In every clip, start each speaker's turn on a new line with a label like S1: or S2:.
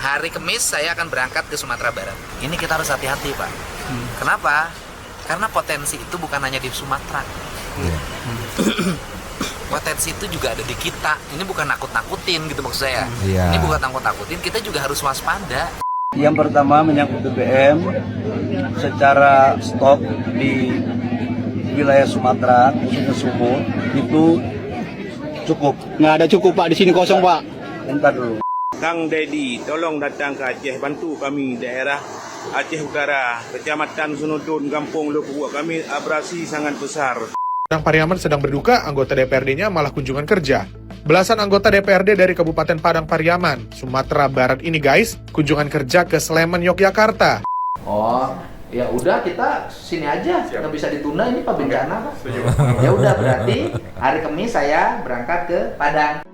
S1: Hari Kamis saya akan berangkat ke Sumatera Barat. Ini kita harus hati-hati, Pak. Kenapa? Karena potensi itu bukan hanya di Sumatera. Potensi itu juga ada di kita. Ini bukan nakut-nakutin gitu maksud saya. Ini bukan nakut-nakutin, kita juga harus waspada.
S2: Yang pertama menyangkut BBM, secara stok di wilayah Sumatera, khususnya Sumut, itu cukup.
S3: Nggak ada cukup Pak, di sini kosong Pak.
S2: Bentar dulu.
S4: Kang Dedi, tolong datang ke Aceh, bantu kami daerah Aceh Utara, Kecamatan Sunudun, Kampung Lopua. Kami abrasi sangat besar.
S5: Padang Pariaman sedang berduka, anggota DPRD-nya malah kunjungan kerja. Belasan anggota DPRD dari Kabupaten Padang Pariaman, Sumatera Barat ini guys, kunjungan kerja ke Sleman, Yogyakarta.
S1: Oh, ya udah kita sini aja, nggak bisa ditunda ini Pak bencana Pak. Ya udah berarti hari Kamis saya berangkat ke Padang.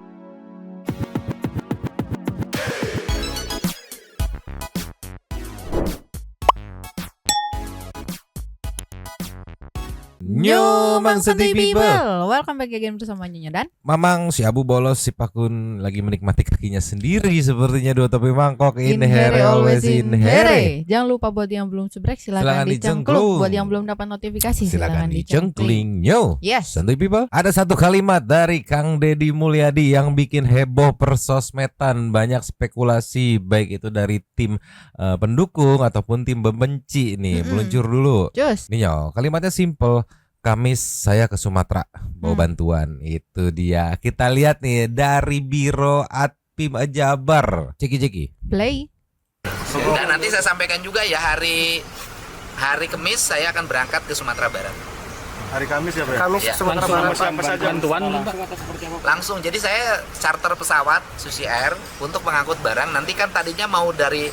S6: New Mang City People.
S7: Welcome back again bersama Nyonya dan
S6: Mamang si Abu bolos si Pakun lagi menikmati kakinya sendiri sepertinya dua topi mangkok in here always in here.
S7: Jangan lupa buat yang belum subrek silakan dicengkluk. Buat yang belum dapat notifikasi silakan
S6: dicengkling. Yo,
S7: Yes.
S6: Santuy People. Ada satu kalimat dari Kang Deddy Mulyadi yang bikin heboh persosmedan, banyak spekulasi baik itu dari tim pendukung ataupun tim pembenci nih. Meluncur dulu.
S7: Cus.
S6: Nih yo, kalimatnya simple. Kamis saya ke Sumatera bawa bantuan. Itu dia. Kita lihat nih dari Biro Atpim Jabar. Ceki.
S7: Play.
S1: Dan nanti saya sampaikan juga ya hari Kamis saya akan berangkat ke Sumatera Barat.
S2: Hari Kamis ya, Pak?
S1: Kamis
S2: Sumatera Barat apa saja?
S3: Bantuan
S1: Langsung, jadi saya charter pesawat Susi Air untuk mengangkut barang. Nanti kan tadinya mau dari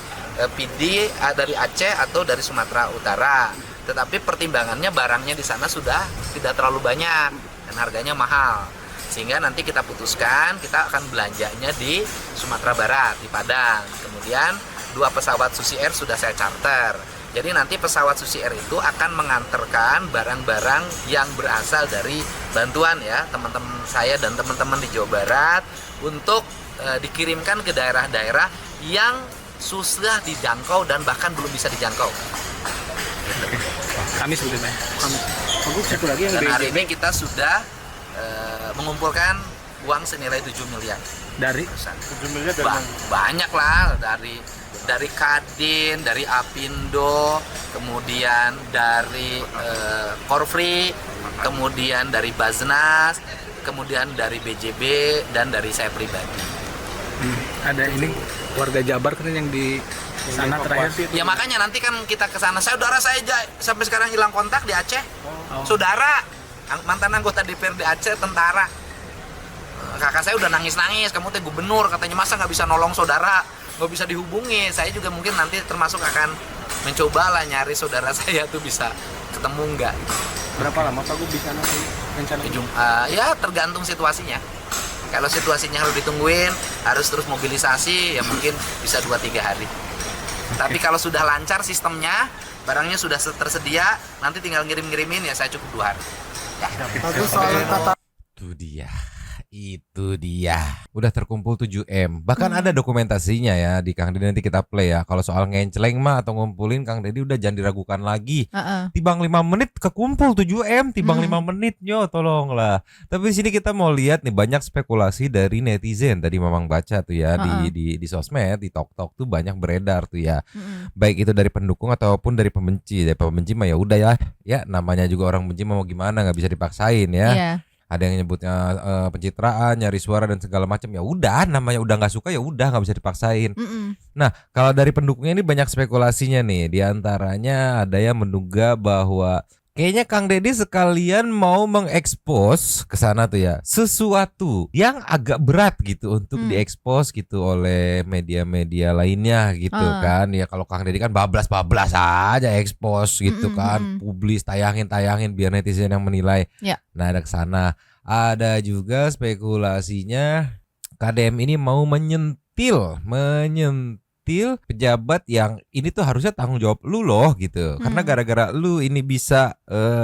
S1: PD, dari Aceh atau dari Sumatera Utara. Tetapi pertimbangannya barangnya di sana sudah tidak terlalu banyak dan harganya mahal. Sehingga nanti kita putuskan kita akan belanjanya di Sumatera Barat, di Padang. Kemudian 2 pesawat Susi Air sudah saya charter. Jadi nanti pesawat Susi Air itu akan mengantarkan barang-barang yang berasal dari bantuan ya teman-teman saya dan teman-teman di Jawa Barat untuk dikirimkan ke daerah-daerah yang susah dijangkau dan bahkan belum bisa dijangkau.
S3: Kamis betul ya. Bagus satu lagi yang
S1: Dan hari ini kita sudah mengumpulkan uang senilai 7 miliar.
S3: dari
S2: 7 miliar dari
S1: Banyak lah dari Kadin, dari Apindo, kemudian dari Korfri, kemudian dari Baznas, kemudian dari BJB dan dari saya pribadi.
S3: ada ini warga Jabar kan yang di sana terakhir.
S1: Ya makanya nanti kan kita ke sana. Saudara saya sampai sekarang hilang kontak di Aceh. Saudara mantan anggota DPRD Aceh, tentara. Kakak saya udah nangis-nangis, kamu teh gubernur, katanya masa nggak bisa nolong saudara, nggak bisa dihubungi. Saya juga mungkin nanti termasuk akan mencoba lah nyari saudara saya tuh bisa ketemu nggak.
S3: Berapa lama Pak Gu di sana rencana?
S1: Ya tergantung situasinya. Kalau situasinya harus ditungguin, harus terus mobilisasi, ya mungkin bisa 2-3 hari. Tapi kalau sudah lancar sistemnya, barangnya sudah tersedia, nanti tinggal ngirim-ngirimin ya saya cukup 2 hari. Ya.
S6: Itu dia. Udah terkumpul 7M. Bahkan ada dokumentasinya ya di Kang Deddy, nanti kita play ya. Kalau soal ngenceleng mah atau ngumpulin, Kang Deddy udah jangan diragukan lagi. Tibang 5 menit kekumpul 7M, tibang 5 menit nyo, tolonglah. Tapi di sini kita mau lihat nih banyak spekulasi dari netizen. Tadi memang baca tuh ya di sosmed, di TokTok tuh banyak beredar tuh ya. Baik itu dari pendukung ataupun dari pembenci. Dari pembenci mah ya udah ya. Ya namanya juga orang benci mau gimana, nggak bisa dipaksain ya. Ada yang nyebutnya pencitraan, nyari suara dan segala macam. Ya udah, namanya udah nggak suka ya udah, nggak bisa dipaksain. Nah, kalau dari pendukungnya ini banyak spekulasinya nih. Di antaranya ada yang menduga bahwa kayaknya Kang Deddy sekalian mau mengekspos ke sana tuh ya sesuatu yang agak berat gitu untuk diekspos gitu oleh media-media lainnya gitu kan. Ya kalau Kang Deddy kan bablas-bablas aja ekspos gitu kan, publis tayangin biar netizen yang menilai. Nah, ada ke sana. Ada juga spekulasinya KDM ini mau menyentil pejabat yang ini tuh harusnya tanggung jawab lu loh gitu. Karena gara-gara lu ini bisa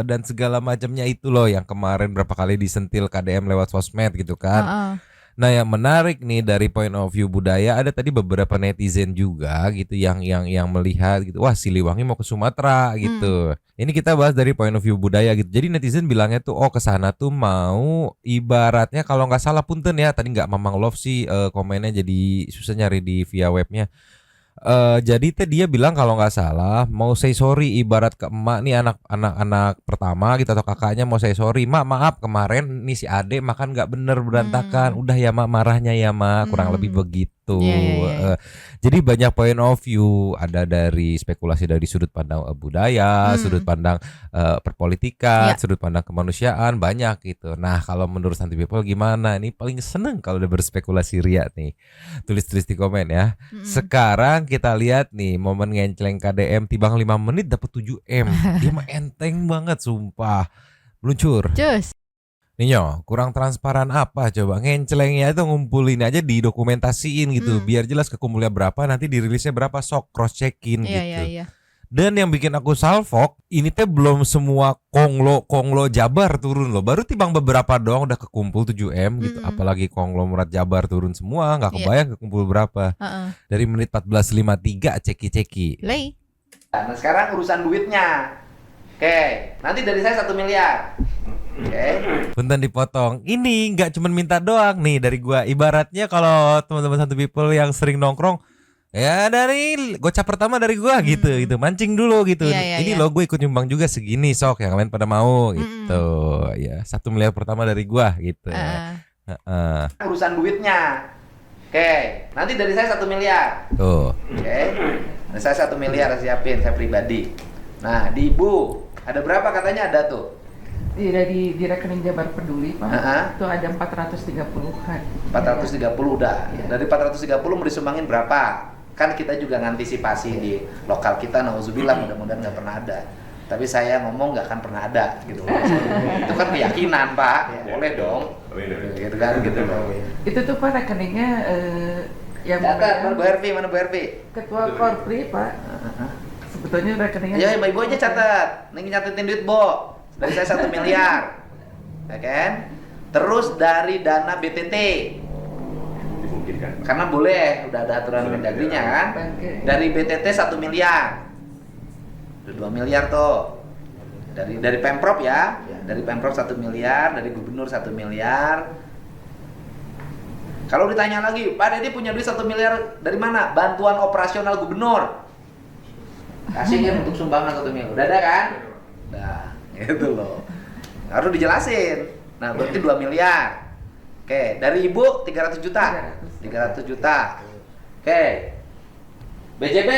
S6: dan segala macamnya itu loh yang kemarin berapa kali disentil KDM lewat sosmed gitu kan. Nah, yang menarik nih dari point of view budaya, ada tadi beberapa netizen juga gitu yang melihat gitu, wah Siliwangi mau ke Sumatera gitu. Ini kita bahas dari point of view budaya gitu. Jadi netizen bilangnya tuh, oh ke sana tuh mau ibaratnya kalau nggak salah punten ya, tadi nggak Mamang Love sih komennya jadi susah nyari di via webnya. Jadi teh dia bilang kalau nggak salah mau say sorry, ibarat ke emak nih anak pertama gitu atau kakaknya mau say sorry, mak maaf kemarin nih si Ade makan nggak bener berantakan, udah ya mak marahnya ya mak, kurang lebih begitu. Jadi banyak point of view, ada dari spekulasi dari sudut pandang budaya, sudut pandang perpolitikan, sudut pandang kemanusiaan, banyak gitu. Nah kalau menurut Santi People gimana? Ini paling seneng kalau udah berspekulasi Ria nih, tulis di komen ya. Sekarang kita lihat nih momen ngencleng KDM tibang 5 menit dapat 7M. Dia mah enteng banget sumpah. Luncur.
S7: Cus.
S6: Ninyo, kurang transparan apa coba? Ngencelengnya itu ngumpulin aja, didokumentasiin gitu. Biar jelas kekumpulnya berapa, nanti dirilisnya berapa, sok cross checkin gitu.
S7: Iya.
S6: Dan yang bikin aku salfok, ini teh belum semua konglo Jabar turun loh. Baru tibang beberapa doang udah kekumpul 7M gitu. Apalagi konglomerat Jabar turun semua, nggak kebayang kekumpul berapa. Dari menit 14.53 ceki-ceki.
S1: Nah sekarang urusan duitnya. Oke, nanti dari saya 1 miliar. Oke.
S6: Punten dipotong. Ini nggak cuma minta doang nih dari gua. Ibaratnya kalau teman-teman Santu People yang sering nongkrong, ya dari gocap pertama dari gua gitu, mancing dulu gitu. Ini lo gue ikut nyumbang juga segini, sok yang lain pada mau gitu. Ya 1 miliar pertama dari gua gitu.
S1: Urusan duitnya. Oke, nanti dari saya 1 miliar.
S6: Tuh.
S1: Oke. Nah, saya 1 miliar siapin, saya pribadi. Nah, di Ibu ada berapa katanya ada tuh?
S8: Di rekening Jabar Peduli Pak, itu ada 430-an.
S1: 430 udah. Dari 430 mau disumbangin berapa? Kan kita juga ngantisipasi di lokal kita, nauzubillah, mudah-mudahan nggak pernah ada. Tapi saya ngomong nggak akan pernah ada gitu. Itu kan keyakinan Pak, boleh dong. Gitu kan, gitu loh.
S8: Itu tuh Pak rekeningnya yang
S1: mana Bu Hervi,
S8: Ketua Korpri Pak. Sebetulnya rekeningnya.
S1: Ya ibu aja catat, nih nyatetin duit Bo. Dari saya 1 miliar, ya kan? Terus dari dana BTT, dimungkinkan. Karena boleh, udah ada aturan Mendagrinya kan? Dari BTT 1 miliar, udah 2 miliar tuh. Dari Pemprov ya, dari Pemprov 1 miliar, dari Gubernur 1 miliar. Kalau ditanya lagi, Pak Deddy punya duit 1 miliar dari mana? Bantuan operasional Gubernur. Kasihnya untuk sumbangan 1 miliar, udah ada kan? Udah. Gitu loh, harus dijelasin. Nah berarti 2 miliar. Oke, dari ibu 300 juta. 300 juta. Oke. BJB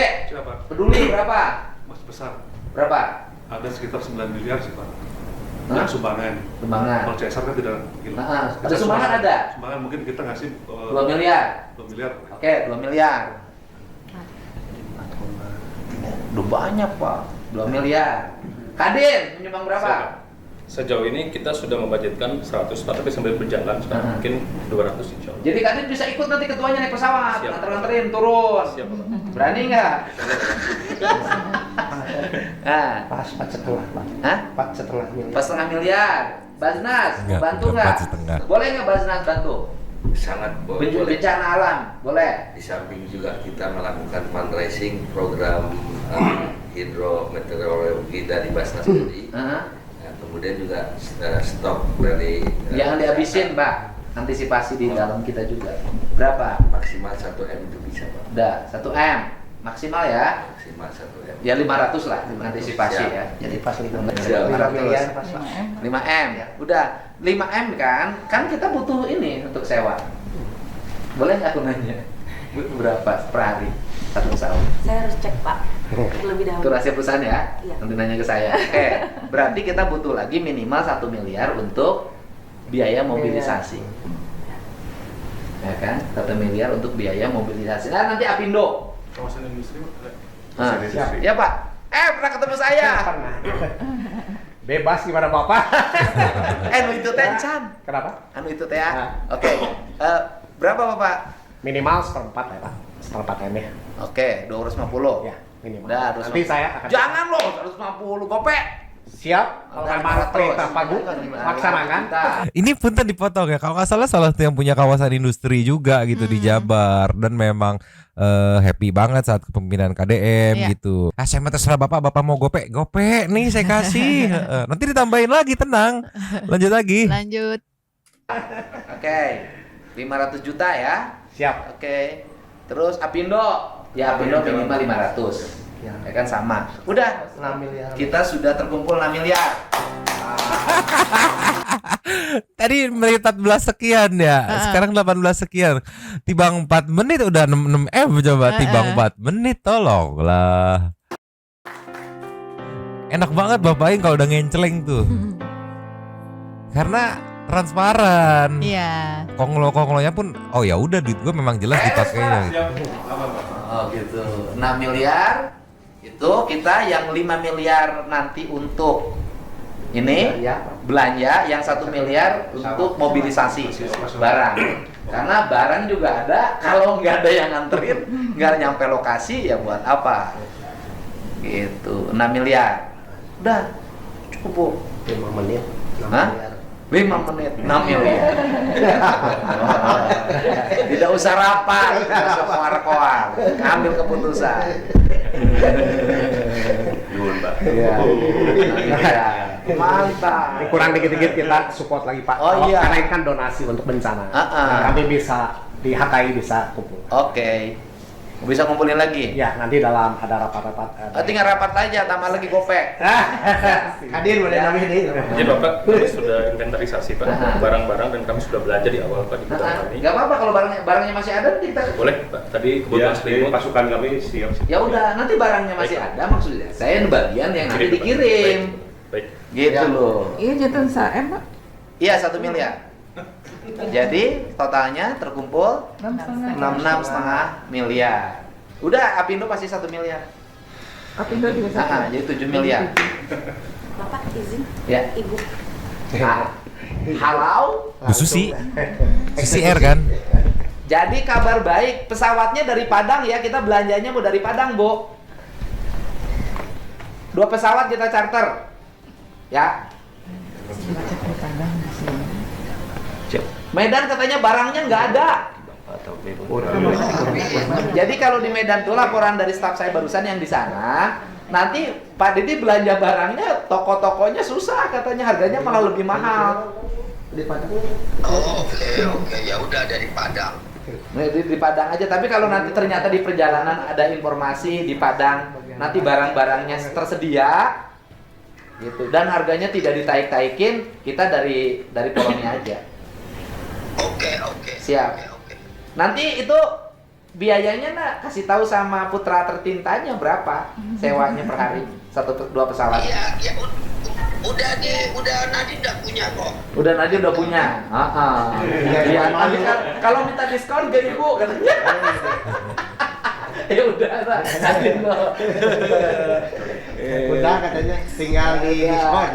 S1: Peduli berapa?
S2: Mas besar.
S1: Berapa?
S2: Ada sekitar 9 miliar sih Pak. Yang sumbangan. Kalau CSR kan tidak gila.
S1: Ada sumbangan ada?
S2: Sumbangan mungkin kita ngasih
S1: 2 miliar.
S2: 2 miliar.
S1: Oke, 2 miliar. Udah banyak Pak, 2 miliar. Kadin menyumbang berapa?
S9: Sejauh ini kita sudah membajetkan 100 Pak, tapi sambil berjalan sekarang mungkin 200 insya Allah.
S1: Jadi Kadin bisa ikut nanti ketuanya naik pesawat, nganter-nganterin turun.
S9: Siap Pak.
S1: Berani nggak? Nah,
S10: Pas setelah Pak.
S1: hah?
S10: Pas setelah miliar.
S1: Pas setengah miliar. Basnas,
S6: Enggak,
S1: bantu
S6: udah
S1: nggak?
S6: 4,5.
S1: Boleh nggak Basnas bantu?
S11: Sangat boleh.
S1: Bencana alam, boleh.
S11: Di samping juga kita melakukan fundraising program hidrometeorologi dari Basnas tadi. Nah, kemudian juga stok dari
S1: Jangan dihabisin, Pak. Antisipasi di dalam kita juga. Berapa?
S11: Maksimal 1M itu bisa, Pak.
S1: Udah, 1M. Maksimal ya?
S11: Maksimal 1M.
S1: Ya 500 lah, antisipasi
S11: Siap.
S1: ya.
S10: Jadi pas 5
S1: 500.
S10: miliar pas
S1: 5M. Udah, 5M kan kita butuh ini untuk sewa. Boleh nggak aku nanya? Butuh berapa per hari? Satu pesawat.
S12: Saya harus cek Pak, lebih
S1: Itu
S12: dahulu.
S1: rahasia perusahaan ya?
S12: Iya.
S1: Nanti nanya ke saya. Oke, berarti kita butuh lagi minimal 1 miliar untuk biaya mobilisasi. Ya kan? 1 miliar untuk biaya mobilisasi. Nah, nanti Apindo.
S2: Kawasan industri.
S1: Ah, ya Pak. Pernah ketemu saya.
S10: Bebas gimana Bapak?
S1: Anu itu teh Chan.
S10: Kenapa?
S1: Anu itu teh ya. Oke. Berapa Bapak?
S10: Minimal 1/4 ya Pak. 1/4 M ya.
S1: Oke, 250.
S10: Ya, minimal.
S1: Udah,
S10: Nanti saya akan
S1: Jangan loh, 150 gopek.
S10: Siap. Kalau memang perintah Pak Gu, laksanakan.
S6: Ini punten dipotong ya. Kalau nggak salah satu yang punya kawasan industri juga gitu di Jabar dan memang happy banget saat kepemimpinan KDM gitu. Saya mah terserah bapak mau gope nih saya kasih. Nanti ditambahin lagi, tenang. Lanjut lagi.
S7: Lanjut.
S1: Oke, 500 juta ya.
S10: Siap.
S1: Oke. Terus Apindo, ya Apindo minimal 500. Ya kan sama. Udah
S10: 6 miliar.
S1: Kita sudah terkumpul 6 miliar.
S6: Tadi 14 sekian ya. Sekarang 18 sekian. Tibang 4 menit udah 6 M coba. Tibang 4 menit tolonglah. Enak banget Bapak kalau udah ngenceleng tuh. Karena transparan.
S7: Iya.
S6: Konglo-konglonya pun oh ya udah duit gue memang jelas dipakainya gitu.
S1: Oh gitu. 6 miliar itu kita yang 5 miliar nanti untuk ini belanja, yang 1 miliar untuk mobilisasi barang. Karena barang juga ada, kalau nggak ada yang nganterin, nggak nyampe lokasi ya buat apa? Gitu. 6 miliar. Udah cukup.
S10: 5 menit. 6
S1: Hah?
S10: miliar.
S1: 5 menit 6 miliar. Tidak usah rapat, tidak usah koar-koar, ambil keputusan.
S10: Iya.
S1: Mantap.
S10: Kurang dikit-dikit kita support lagi Pak.
S1: Oh iya.
S10: Karena ini kan donasi untuk bencana. Nah, kami bisa di HKI bisa kumpul.
S1: Oke. Bisa ngumpulin lagi?
S10: Ya, nanti dalam ada rapat-rapat.
S1: Tinggal rapat aja, tambah lagi gopek.
S10: Hadir boleh namanya ini.
S9: Jadi Bapak, kami sudah inventarisasi Pak, barang-barang dan kami sudah belanja di awal Pak di gudang kami.
S1: Gak apa-apa kalau barangnya masih ada kita.
S9: Boleh Pak, tadi kebutuhan selimut.
S2: Pasukan kami siap.
S1: Ya udah, nanti barangnya masih ada maksudnya. Saya bagian yang nanti dikirim.
S9: Baik.
S1: Gitu loh.
S8: Iya jatuh M Pak.
S1: Iya 1 miliar. Jadi totalnya terkumpul 66,5 miliar. Udah Apindo pasti 1 miliar.
S8: Apindo juga 1.
S1: Jadi 7 miliar.
S12: Bapak izin.
S1: Ya.
S12: Ibu.
S1: Halo.
S6: Bu Susi R kan?
S1: Jadi kabar baik, pesawatnya dari Padang ya, kita belanjanya mau dari Padang, Bu. 2 pesawat kita charter. Ya. Medan katanya barangnya nggak ada. Jadi kalau di Medan tuh laporan dari staf saya barusan yang di sana, nanti Pak Didi belanja barangnya toko-tokonya susah katanya, harganya malah lebih mahal.
S10: Di Padang.
S11: Oke, ya udah dari Padang.
S1: Di Padang aja, tapi kalau nanti ternyata di perjalanan ada informasi di Padang nanti barang-barangnya tersedia gitu dan harganya tidak ditaik-taikin, kita dari Polonnya aja.
S11: Oke.
S1: Siap. Nanti itu biayanya nak kasih tahu sama putra tertintanya berapa sewanya per hari 1-2 pesawat.
S11: Iya, udah Nadine udah punya kok.
S1: Udah Nadine udah punya. Iya, nanti kalau minta diskon ke ibu katanya. Ya udah lah, Nadine loh.
S10: Udah katanya tinggal di diskon.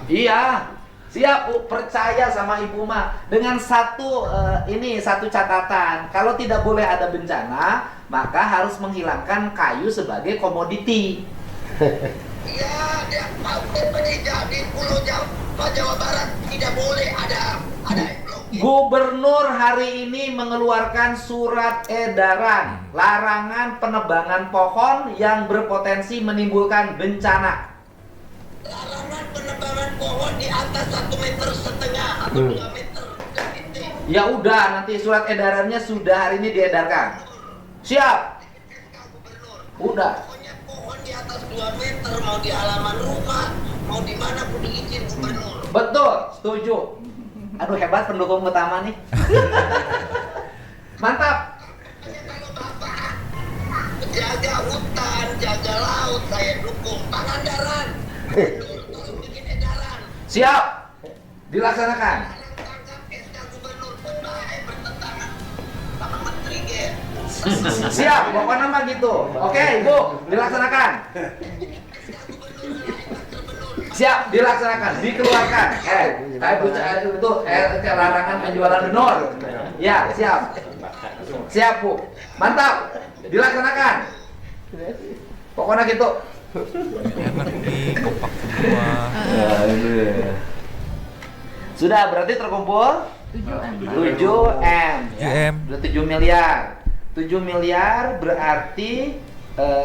S1: Iya. Siap, Bu. Percaya sama Ibu mah. Dengan satu catatan. Kalau tidak boleh ada bencana, maka harus menghilangkan kayu sebagai komoditi.
S11: Iya, di Pulau Jawa Barat tidak boleh ada
S1: Gubernur hari ini mengeluarkan surat edaran larangan penebangan pohon yang berpotensi menimbulkan bencana.
S11: Larangan penebangan pohon di atas 1,5 meter atau 2 meter.
S1: Ya udah, nanti surat edarannya sudah hari ini diedarkan. Siap. Udah.
S11: Pokoknya pohon di atas 2 meter, mau di halaman rumah, mau di mana pun diizin gubernur.
S1: Betul, setuju. Aduh hebat pendukung utama nih. Mantap.
S11: Kalau Bapak jaga hutan, jaga laut, saya dukung. Pangandaran. Tolong bikin edaran.
S1: Siap. Dilaksanakan. Siap, pokoknya mah gitu. Oke, Ibu, dilaksanakan. Siap, dilaksanakan, dikeluarkan. Itu larangan penjualan benur. Ya, siap. Siap, Bu. Mantap. Dilaksanakan. Pokoknya gitu.
S6: Enak nih, kompak semua.
S1: Ya, ini. Sudah berarti terkumpul 7M. Ya. Udah 7 miliar. 7 miliar berarti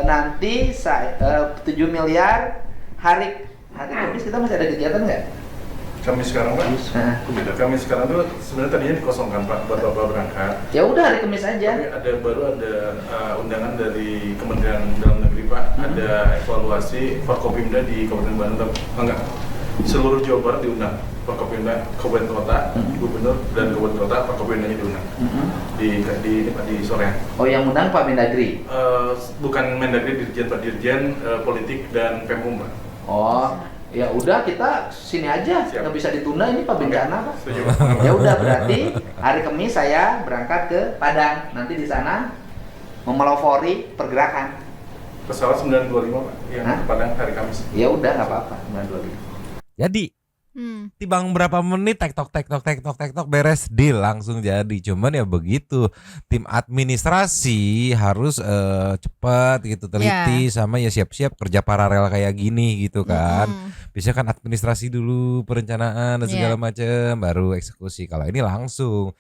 S1: nanti 7 miliar hari Kamis kita masih ada kegiatan nggak?
S2: Kamis sekarang Pak? Kamis sekarang tuh sebenarnya tadinya dikosongkan Pak buat Bapak berangkat.
S1: Ya udah hari Kamis aja.
S2: Tapi baru ada undangan dari Kementerian Dalam Negeri Pak. Ada evaluasi Forkopimda di Kabupaten Bandung. Enggak, seluruh Jawa Barat diundang. Forkopimda, Kabupaten Kota, Gubernur dan Kabupaten Kota, Forkopimdanya diundang. Di sorean.
S1: Oh, yang undang Pak Mendagri?
S2: Bukan Mendagri, Dirjen Pak, Dirjen Politik dan Pemum Pak.
S1: Oh, ya udah kita sini aja, nggak bisa ditunda ini Pak bencana Pak. Ya udah berarti hari Kamis saya berangkat ke Padang, nanti di sana memelopori pergerakan.
S2: Pesawat 925 Pak, yang ke Padang hari Kamis.
S1: Ya udah nggak apa-apa 925.
S6: Jadi tibang berapa menit tektok beres deal langsung jadi. Cuman ya begitu, tim administrasi harus cepat gitu, teliti sama ya siap-siap kerja paralel kayak gini gitu kan. Biasanya kan administrasi dulu, perencanaan dan segala macam, baru eksekusi. Kalau ini langsung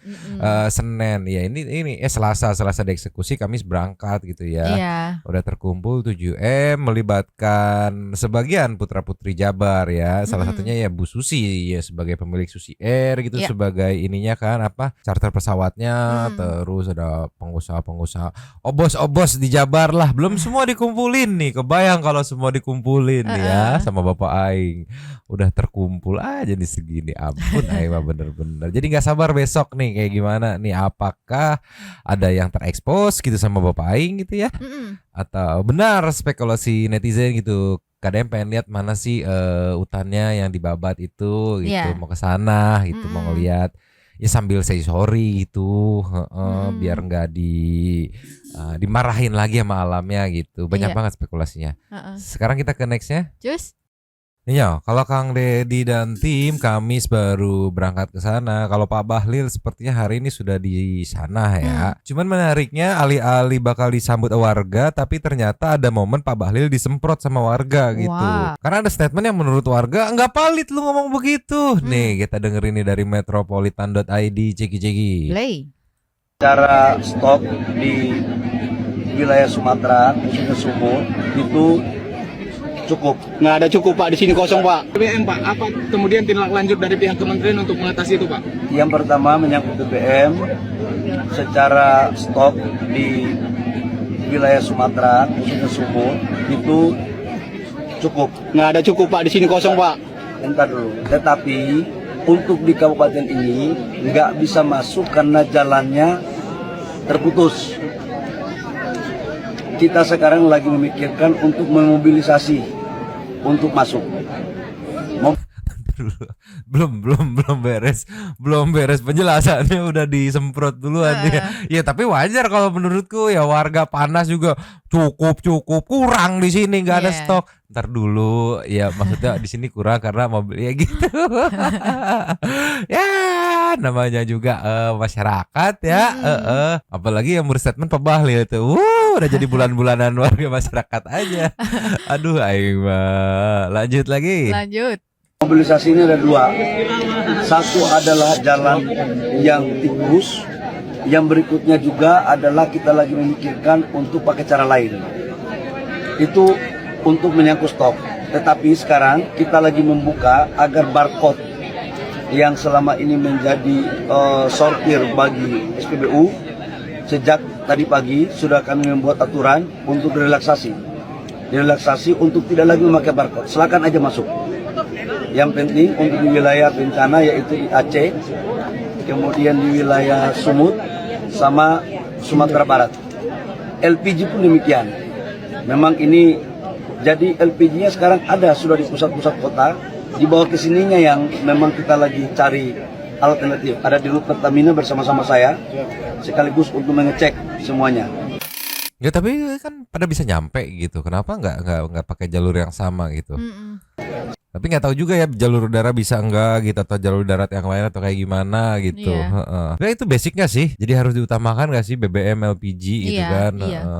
S6: Senin ya ini Selasa dieksekusi, Kamis berangkat gitu ya. Udah terkumpul 7M melibatkan sebagian putra-putri Jabar ya. Salah satunya ya Bu Susi ya sebagai pemilik Susi Air gitu, sebagai ininya kan charter pesawatnya, terus ada pengusaha obos di Jabar lah, belum semua dikumpulin nih. Kebayang kalau semua dikumpulin ya sama Bapak Aing, udah terkumpul aja nih segini, ampun Aing mah bener-bener. Jadi nggak sabar besok nih kayak gimana nih, apakah ada yang terekspos gitu sama Bapak Aing gitu ya, atau benar spekulasi netizen gitu. Kadang pengen lihat mana sih hutannya yang dibabat itu gitu, mau ke sana gitu, mau ngelihat ya sambil say sorry gitu, biar nggak dimarahin lagi sama alamnya gitu. Banyak banget spekulasinya. Sekarang kita ke nextnya. Iya, kalau Kang Dedi dan tim Kamis baru berangkat ke sana. Kalau Pak Bahlil sepertinya hari ini sudah di sana ya. Cuman menariknya alih-alih bakal disambut warga, tapi ternyata ada momen Pak Bahlil disemprot sama warga gitu. Karena ada statement yang menurut warga nggak valid lu ngomong begitu. Nih kita dengerin ini dari metropolitan.id, ceki-ceki.
S13: Cara stok di wilayah Sumatera, khususnya Sumut itu cukup.
S3: Nggak ada cukup Pak, di sini kosong Pak. BBM Pak, apa kemudian tindak lanjut dari pihak kementerian untuk mengatasi itu Pak?
S13: Yang pertama menyangkut BBM, secara stok di wilayah Sumatera, khususnya Sumut itu cukup.
S3: Nggak ada cukup Pak, di sini kosong Pak.
S13: Entar dulu. Tetapi untuk di kabupaten ini nggak bisa masuk karena jalannya terputus. Kita sekarang lagi memikirkan untuk memobilisasi untuk masuk.
S6: belum beres penjelasannya udah disemprot duluan ya. Ya tapi wajar kalau menurutku ya, warga panas juga cukup kurang di sini, nggak ada stok. Ntar dulu ya, maksudnya di sini kurang karena mobil ya gitu. Ya namanya juga masyarakat ya. Apalagi yang berstatement Pak Bahlil itu udah jadi bulan-bulanan warga masyarakat aja. Aduh aing mah. Lanjut.
S13: Mobilisasi ini ada dua. Satu adalah jalan yang tikus. Yang berikutnya juga adalah kita lagi memikirkan untuk pakai cara lain. Itu untuk menyangkut stok. Tetapi sekarang kita lagi membuka agar barcode yang selama ini menjadi sortir bagi SPBU, sejak tadi pagi sudah kami membuat aturan untuk relaksasi untuk tidak lagi memakai barcode. Silakan aja masuk. Yang penting untuk di wilayah bencana yaitu di Aceh, kemudian di wilayah Sumut sama Sumatera Barat. LPG pun demikian. Memang ini jadi LPG-nya sekarang ada sudah di pusat-pusat kota. Di bawah kesininya yang memang kita lagi cari alternatif. Ada di Rut Pertamina bersama-sama saya, sekaligus untuk mengecek semuanya.
S6: Ya tapi kan pada bisa nyampe gitu. Kenapa nggak pakai jalur yang sama gitu? Tapi nggak tahu juga ya jalur udara bisa enggak gitu atau jalur darat yang lain atau kayak gimana gitu. Nah, itu basic nggak sih? Jadi harus diutamakan nggak sih BBM, LPG gitu kan?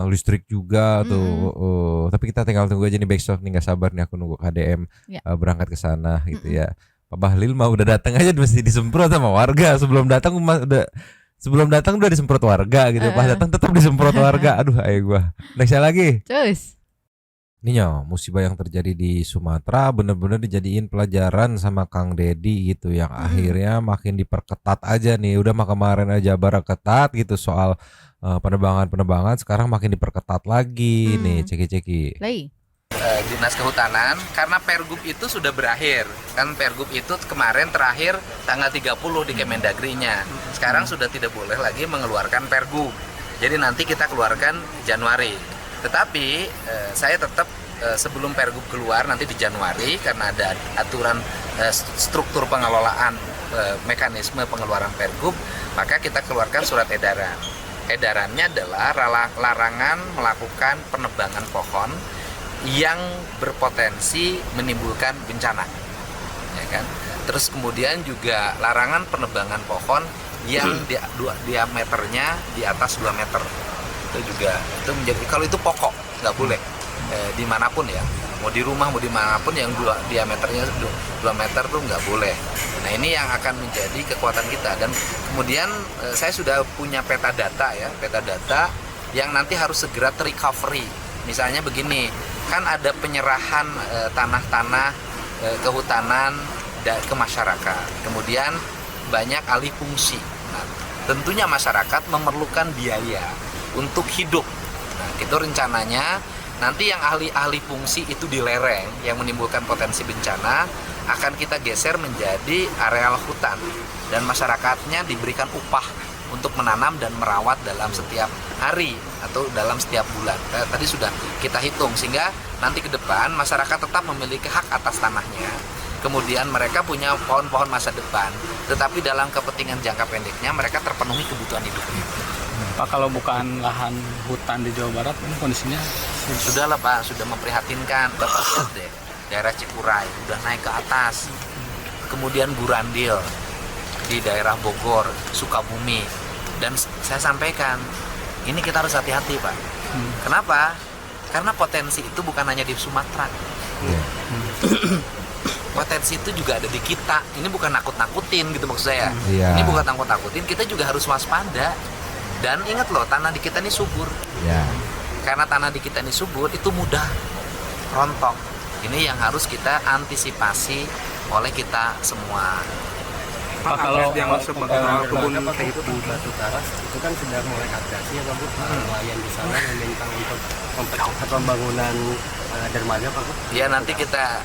S6: Listrik juga tuh. Tapi kita tinggal tunggu aja nih Backstop nih, nggak sabar nih aku nunggu KDM berangkat ke sana gitu ya. Pak Bahlil mah udah datang aja mesti disemprot sama warga. Sebelum datang udah disemprot warga gitu. Pas datang tetap disemprot warga. Aduh, ayo gua. Next lagi.
S7: Terus.
S6: Ini musibah yang terjadi di Sumatera bener-bener dijadiin pelajaran sama Kang Deddy gitu, yang akhirnya makin diperketat aja nih. Udah mah kemarin aja bara ketat gitu soal penerbangan, sekarang makin diperketat lagi nih. Ceki.
S1: Dinas Kehutanan, karena Pergub itu sudah berakhir. Kan Pergub itu kemarin terakhir tanggal 30 di Kemendagrinya. Sekarang sudah tidak boleh lagi mengeluarkan Pergub. Jadi nanti kita keluarkan Januari. Tetapi saya tetap sebelum Pergub keluar nanti di Januari, karena ada aturan struktur pengelolaan mekanisme pengeluaran Pergub, maka kita keluarkan surat edaran. Edarannya adalah larangan melakukan penebangan pohon yang berpotensi menimbulkan bencana, ya kan? Terus kemudian juga larangan penebangan pohon yang diameternya di atas 2 meter. Itu juga itu menjadi, kalau itu pokok nggak boleh dimanapun ya, mau di rumah mau dimanapun yang diameternya 2 meter tuh nggak boleh. Nah ini yang akan menjadi kekuatan kita, dan kemudian saya sudah punya peta data yang nanti harus segera terrecovery. Misalnya begini, kan ada penyerahan tanah-tanah kehutanan ke masyarakat, kemudian banyak alih fungsi. Nah, tentunya masyarakat memerlukan biaya untuk hidup. Nah, itu rencananya nanti yang ahli fungsi itu di lereng yang menimbulkan potensi bencana akan kita geser menjadi areal hutan, dan masyarakatnya diberikan upah untuk menanam dan merawat dalam setiap hari atau dalam setiap bulan. Tadi sudah kita hitung, sehingga nanti ke depan masyarakat tetap memiliki hak atas tanahnya. Kemudian mereka punya pohon-pohon masa depan, tetapi dalam kepentingan jangka pendeknya mereka terpenuhi kebutuhan hidupnya.
S3: Pak, kalau bukan lahan hutan di Jawa Barat ini kondisinya
S1: sudah lah Pak, sudah memprihatinkan. Bapak lihat deh, daerah Cikuray udah naik ke atas, kemudian Gurandil di daerah Bogor, Sukabumi, dan saya sampaikan ini kita harus hati-hati Pak. Kenapa? Karena potensi itu bukan hanya di Sumatera. Potensi itu juga ada di kita. Ini bukan nakut-nakutin gitu maksud saya. Ini bukan nakut-nakutin, kita juga harus waspada. Dan ingat loh, tanah di kita ini subur. Karena tanah di kita ini subur, itu mudah rontok. Ini yang harus kita antisipasi oleh kita semua.
S3: Pak, kalau
S10: yang masuk kebun teh itu di Batu Karas itu kan sudah mulai adaptasi ya Pak Bu, nelayan di sana meminta untuk mempercepat pembangunan dermaga Pak Bu.
S1: Ya nanti kita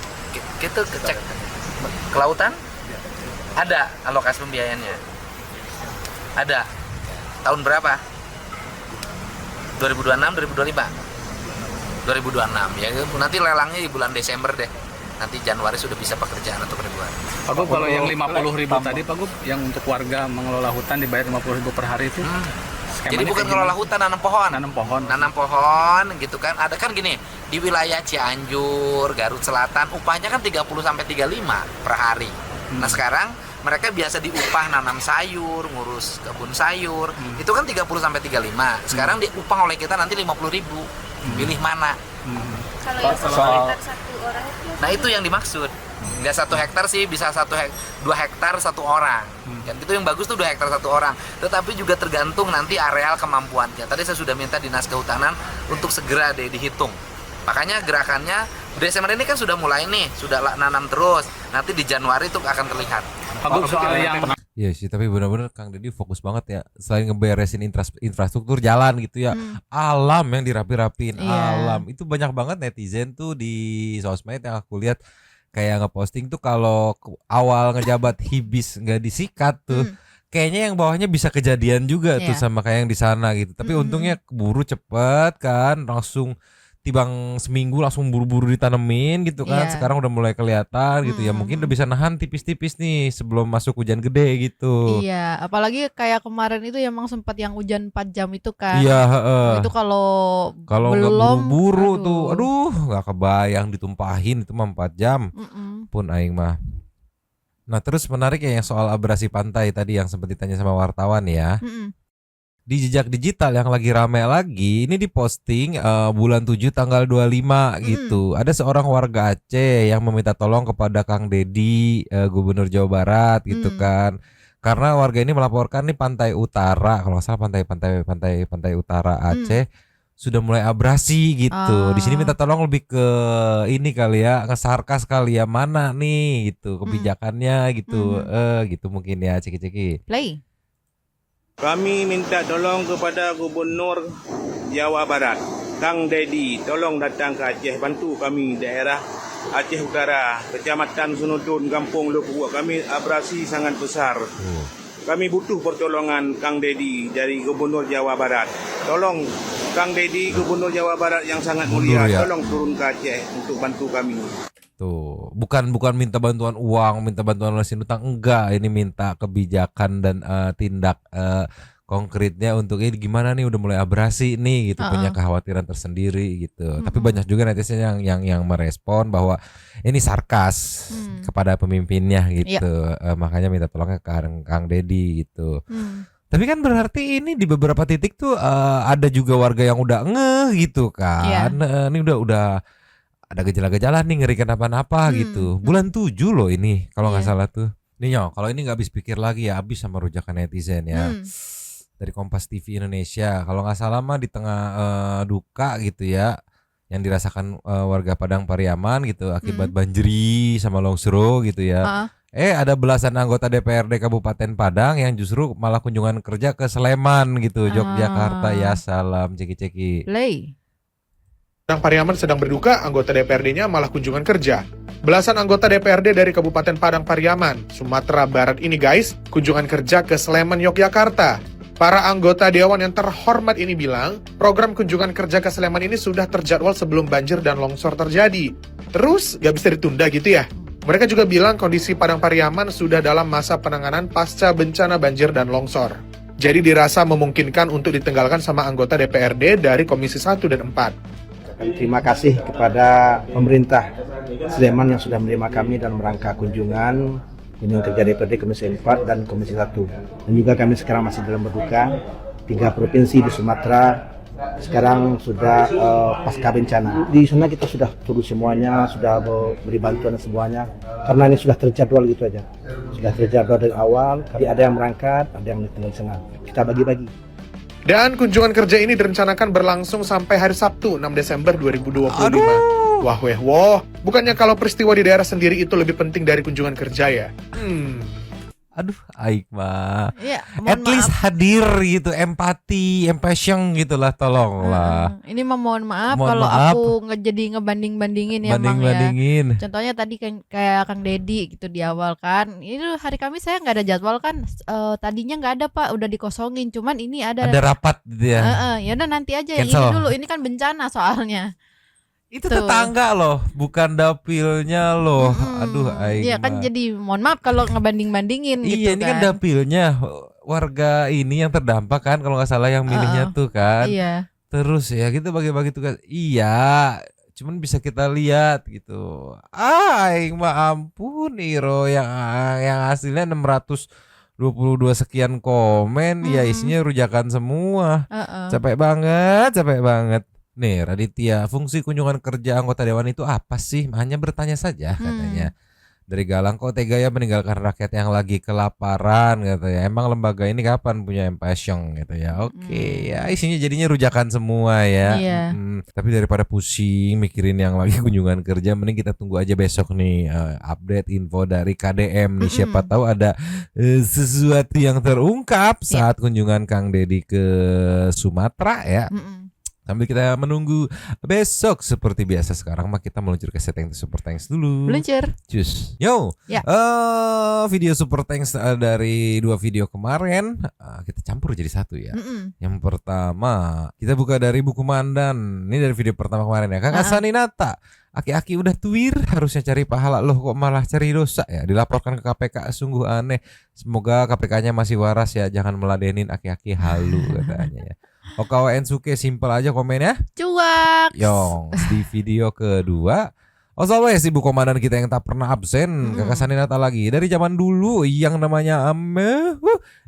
S1: cek kelautan, ada alokasi pembiayaannya, ada. Tahun berapa? 2026, 2025? 2026 ya, nanti lelangnya di bulan Desember deh. Nanti Januari sudah bisa pekerjaan untuk Februari.
S3: Pak Gub, kalau yang 50.000 tadi Pak Gub, yang untuk warga mengelola hutan dibayar 50.000 per hari itu?
S1: Jadi bukan ngelola hutan, nanam pohon gitu kan. Ada kan gini, di wilayah Cianjur, Garut Selatan upahnya kan 30-35 per hari. Nah sekarang mereka biasa diupah nanam sayur, ngurus kebun sayur, itu kan 30-35. Sekarang diupah oleh kita nanti 50.000. Pilih mana?
S12: Kalau yang 1 hektar 1 orang itu?
S1: Nah itu yang dimaksud. Nggak 1 hektar sih, bisa 2 hektar 1 orang. Kan itu yang bagus tuh 2 hektar 1 orang. Tetapi juga tergantung nanti areal kemampuannya. Tadi saya sudah minta Dinas Kehutanan untuk segera dihitung. Makanya gerakannya Desember ini kan sudah mulai nih, sudah nanam terus. Nanti di Januari itu akan terlihat.
S6: Iya sih, tapi benar-benar Kang Deddy fokus banget ya. Selain ngeberesin infrastruktur jalan gitu ya, alam yang dirapi-rapiin, alam. Itu banyak banget netizen tuh di sosmed yang aku lihat kayak ngeposting tuh kalau awal ngejabat Hibis nggak disikat tuh. Kayaknya yang bawahnya bisa kejadian juga tuh sama kayak yang di sana gitu. Tapi untungnya keburu cepet kan, langsung tibang seminggu langsung buru-buru ditanemin gitu kan.
S7: Iya.
S6: Sekarang udah mulai kelihatan gitu ya. Mungkin udah bisa nahan tipis-tipis nih sebelum masuk hujan gede gitu.
S7: Iya, apalagi kayak kemarin itu emang sempat yang hujan 4 jam itu kan.
S6: Iya,
S7: Itu kalau
S6: nggak
S7: belum
S6: buru-buru tuh, aduh nggak kebayang ditumpahin itu mah 4 jam. Pun aing mah. Nah terus menarik ya yang soal abrasi pantai tadi yang sempat ditanya sama wartawan ya. Di jejak digital yang lagi rame lagi, ini diposting bulan 7 tanggal 25 gitu. Ada seorang warga Aceh yang meminta tolong kepada Kang Deddy, Gubernur Jawa Barat gitu kan. Karena warga ini melaporkan nih pantai utara, kalau nggak salah pantai utara Aceh sudah mulai abrasi gitu. Di sini minta tolong lebih ke ini kali ya, ngesarkas kali ya, mana nih gitu kebijakannya gitu. Gitu mungkin ya, ceki-ceki.
S7: Play.
S4: Kami minta tolong kepada Gubernur Jawa Barat, Kang Deddy, tolong datang ke Aceh, bantu kami daerah Aceh Utara, Kecamatan Sunudun, Kampung Lopuk. Kami abrasi sangat besar. Kami butuh pertolongan Kang Deddy dari Gubernur Jawa Barat. Tolong Kang Deddy, Gubernur Jawa Barat yang sangat mulia, tolong turun ke Aceh untuk bantu kami.
S6: Tuh, bukan minta bantuan uang, minta bantuan lunasin utang, enggak. Ini minta kebijakan dan tindak konkretnya untuk ini gimana nih, udah mulai abrasi nih gitu, punya kekhawatiran tersendiri gitu. Tapi banyak juga netizen yang merespon bahwa ini sarkas kepada pemimpinnya gitu. Makanya minta tolongnya ke Kang Deddy gitu. Tapi kan berarti ini di beberapa titik tuh ada juga warga yang udah ngeh gitu kan. Ini udah ada gejala-gejala nih, ngeri kenapa-napa gitu. Bulan 7 loh ini kalau nggak salah tuh. Nih Nyo, kalau ini nggak habis pikir lagi ya, habis sama rujakan netizen ya. Dari Kompas TV Indonesia, kalau nggak salah mah di tengah duka gitu ya, yang dirasakan warga Padang Pariaman gitu akibat banjiri sama longsro gitu ya. Ada belasan anggota DPRD Kabupaten Padang yang justru malah kunjungan kerja ke Sleman gitu, Yogyakarta. Ya salam, ceki-ceki.
S7: Play.
S5: Padang Pariaman sedang berduka, anggota DPRD-nya malah kunjungan kerja. Belasan anggota DPRD dari Kabupaten Padang Pariaman, Sumatera Barat ini guys, kunjungan kerja ke Sleman, Yogyakarta. Para anggota Dewan yang terhormat ini bilang, program kunjungan kerja ke Sleman ini sudah terjadwal sebelum banjir dan longsor terjadi. Terus, gak bisa ditunda gitu ya? Mereka juga bilang kondisi Padang Pariaman sudah dalam masa penanganan pasca bencana banjir dan longsor. Jadi dirasa memungkinkan untuk ditenggalkan sama anggota DPRD dari Komisi 1 dan 4.
S14: Terima kasih kepada pemerintah Sleman yang sudah menerima kami dalam rangka kunjungan kerja DPRD Komisi 4 dan Komisi 1. Dan juga kami sekarang masih dalam berduka, 3 provinsi di Sumatera sekarang sudah pasca bencana. Di sana kita sudah turun semuanya, sudah beri bantuan semuanya, karena ini sudah terjadwal gitu aja. Sudah terjadwal dari awal, jadi ada yang berangkat, ada yang tinggal di sana. Kita bagi-bagi.
S5: Dan kunjungan kerja ini direncanakan berlangsung sampai hari Sabtu 6 Desember 2025. Wah, bukannya kalau peristiwa di daerah sendiri itu lebih penting dari kunjungan kerja ya?
S6: Aduh, Aik mah. At least hadir gitu, empati, empassion gitu lah, tolonglah.
S7: Ini mohon maaf kalau aku jadi ngebanding-bandingin ya Bang ya. Contohnya tadi kayak Kang Deddy gitu di awal kan. Ini hari Kamis saya nggak ada jadwal kan. Tadinya nggak ada Pak, udah dikosongin. Cuman ini ada
S6: rapat gitu ya.
S7: Ya udah nanti aja
S6: Cancel.
S7: Ini dulu. Ini kan bencana soalnya.
S6: Itu tetangga loh, bukan dapilnya loh. Aduh, Aing.
S7: Iya kan, jadi mohon maaf kalau ngebanding-bandingin gitu kan.
S6: Iya, ini kan dapilnya warga ini yang terdampak kan, kalau nggak salah yang milihnya tuh kan.
S7: Iya.
S6: Terus ya gitu bagi-bagi tugas. Iya, cuman bisa kita lihat gitu. Aing mah ampun Iro yang hasilnya 622 sekian komen, ya isinya rujakan semua. Capek banget. Nih Raditya, fungsi kunjungan kerja anggota dewan itu apa sih? Hanya bertanya saja katanya. Dari Galang, kok tega ya meninggalkan rakyat yang lagi kelaparan katanya. Emang lembaga ini kapan punya empassion gitu ya. Oke, ya isinya jadinya rujakan semua ya. Tapi daripada pusing mikirin yang lagi kunjungan kerja, mending kita tunggu aja besok nih update info dari KDM nih. Siapa tahu ada sesuatu yang terungkap saat kunjungan Kang Deddy ke Sumatera ya. Sambil kita menunggu besok seperti biasa, sekarang mah kita meluncur ke setting Super Thanks dulu.
S7: Meluncur.
S6: Cus. Yo.
S7: Ya.
S6: Video Super Thanks dari 2 video kemarin kita campur jadi satu ya. Yang pertama kita buka dari buku Mandan. Ini dari video pertama kemarin ya. Kakak Saninata. Aki-aki udah tuir, harusnya cari pahala, loh kok malah cari dosa ya. Dilaporkan ke KPK, sungguh aneh. Semoga KPK-nya masih waras ya, jangan meladenin aki-aki halu katanya ya. OKWN Suke, simpel aja komennya.
S7: Cuak.
S6: Yong, di video kedua as always ibu komandan kita yang tak pernah absen, Kakak Saninata lagi. Dari zaman dulu yang namanya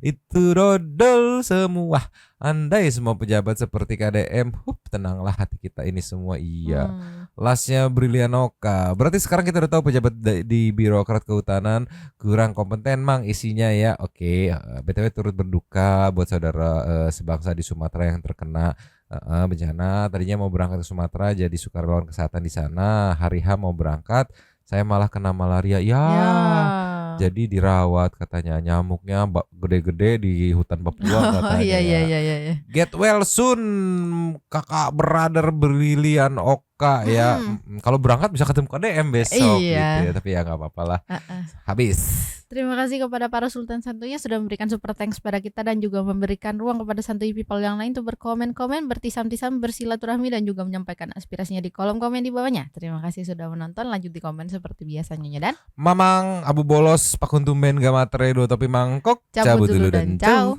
S6: itu dodol semua. Andai semua pejabat seperti KDM, tenanglah hati kita ini semua. Iya. Lastnya Brilian Oka. Berarti sekarang kita udah tahu pejabat di birokrat kehutanan kurang kompeten mang isinya ya. Oke, BTW turut berduka buat saudara sebangsa di Sumatera yang terkena bencana. Tadinya mau berangkat ke Sumatera jadi sukarelawan kesehatan di sana. Hari H mau berangkat, saya malah kena malaria. Ya. Jadi dirawat katanya, nyamuknya gede-gede di hutan Papua katanya.
S7: Iya.
S6: Get well soon kakak brother Brilian Oka ya. Kalau berangkat bisa ketemu KDM besok gitu ya. Tapi ya nggak apa-apa lah. Habis.
S7: Terima kasih kepada para Sultan Santuinya sudah memberikan super thanks pada kita dan juga memberikan ruang kepada santuy people yang lain untuk berkomen-komen, bertisam-tisam, bersilaturahmi dan juga menyampaikan aspirasinya di kolom komen di bawahnya. Terima kasih sudah menonton. Lanjut di komen seperti biasanya dan
S6: Mamang Abu Bolos Pakuntumben Gamatredo Topi Mangkok
S7: cabut dulu dan ciao.